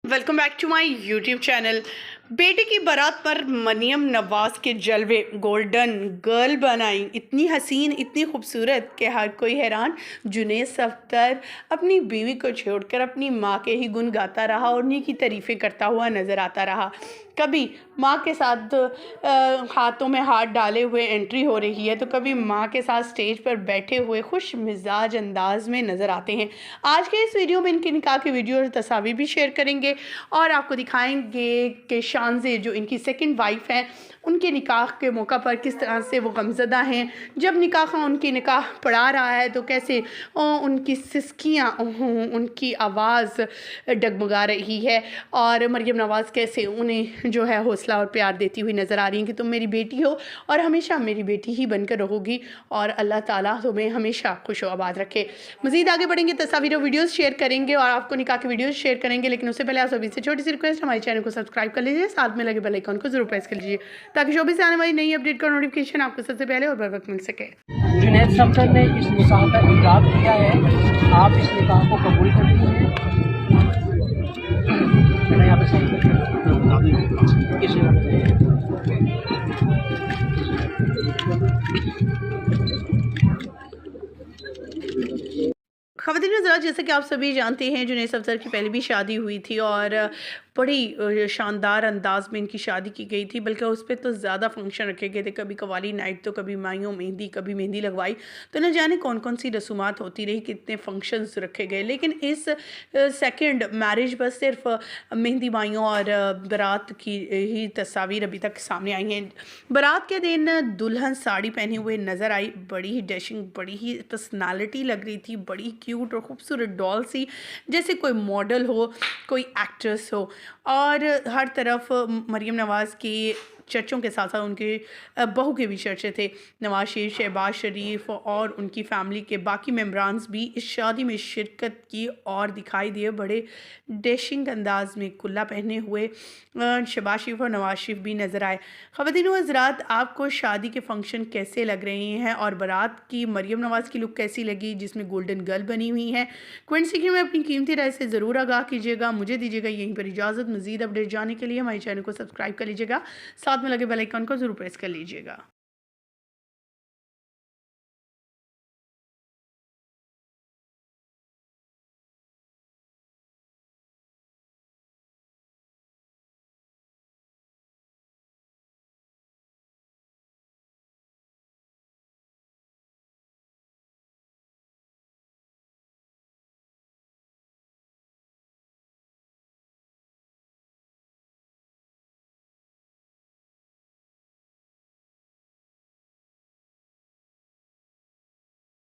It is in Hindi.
Welcome back to my YouTube channel. बेटे की बारात पर मरियम नवाज के जलवे, गोल्डन गर्ल बनाई, इतनी हसीन, इतनी खूबसूरत कि हर कोई हैरान। जुनैद सफ्दर अपनी बीवी को छोड़कर अपनी माँ के ही गुण गाता रहा और उन्हीं की तारीफ़ें करता हुआ नज़र आता रहा। कभी माँ के साथ हाथों में हाथ डाले हुए एंट्री हो रही है, तो कभी माँ के साथ स्टेज पर बैठे हुए खुश मिजाज अंदाज में नज़र आते हैं। आज के इस वीडियो में इनके निकाह की वीडियो और तस्वीर भी शेयर करेंगे और आपको दिखाएंगे कि शानज़े जो इनकी सेकंड वाइफ हैं, उनके निकाह के मौका पर किस तरह से वो गमज़दा हैं। जब निकाह उनकी निकाह पढ़ा रहा है तो कैसे उनकी सिसकियाँ, उनकी आवाज़ डगमगा रही है और मरियम नवाज़ कैसे उन्हें जो है हौसला और प्यार देती हुई नज़र आ रही हैं कि तुम मेरी बेटी हो और हमेशा मेरी बेटी ही बनकर रहोगी और अल्लाह ताला तुम्हें हमेशा खुश आबाद रखे। मज़ीद आगे बढ़ेंगे, तस्वीर और वीडियोज़ शेयर करेंगे और आपको निकाह की वीडियोज़ शेयर करेंगे, लेकिन उससे पहले आप सभी से छोटी सी रिक्वेस्ट, हमारे चैनल को सब्सक्राइब कर लीजिए, साथ में लगे बेल आइकन को जरूर प्रेस कर लीजिए ताकि शोबी से आने वाली नई अपडेट का नोटिफिकेशन आपको सबसे पहले और बर वक्त मिल सके। जुनैद सफ्दर ने इस निकाह का इकरार किया है। आप इस निकाह को कबूल करती हैं? मैंने यहाँ पे ख़वातीन हज़रात, जैसे कि आप सभी जानते हैं, जुनैद सफ्दर की पहले भी शादी हुई थी और बड़ी शानदार अंदाज में इनकी शादी की गई थी, बल्कि उस पर तो ज़्यादा फंक्शन रखे गए थे। कभी कवाली नाइट, तो कभी माइयों मेहंदी, कभी मेहंदी लगवाई, तो न जाने कौन कौन सी रसूमात होती रही, कितने फंक्शंस रखे गए। लेकिन इस सेकंड मैरिज पर सिर्फ मेहंदी माइयों और बारात की ही तस्वीर अभी तक सामने आई हैं। बारात के दिन दुल्हन साड़ी पहने हुए नज़र आई, बड़ी ही डैशिंग, बड़ी ही पर्सनालिटी लग रही थी, बड़ी क्यूट और ख़ूबसूरत डॉल सी, जैसे कोई मॉडल हो, कोई एक्ट्रेस हो। और हर तरफ मरियम नवाज़ की चर्चों के साथ साथ उनके बहू के भी चर्चे थे। नवाज शरीफ, शहबाज शरीफ और उनकी फ़ैमिली के बाकी मेम्बरान्स भी इस शादी में शिरकत की और दिखाई दिए। बड़े डैशिंग अंदाज में कुल्ला पहने हुए शहबाज शरीफ और नवाज शरीफ भी नज़र आए। ख़वातीन व हज़रात, आपको शादी के फंक्शन कैसे लग रहे हैं और बारात की मरियम नवाज़ की लुक कैसी लगी जिसमें गोल्डन गर्ल बनी हुई है? कमेंट सेक्शन में अपनी कीमती राय से ज़रूर आगाह कीजिएगा। मुझे दीजिएगा यहीं पर इजाज़त। मज़ीद अपडेट जानने के लिए हमारे चैनल को सब्सक्राइब कर लीजिएगा, साथ में लगे बेल आइकन को ज़रूर प्रेस कर लीजिएगा।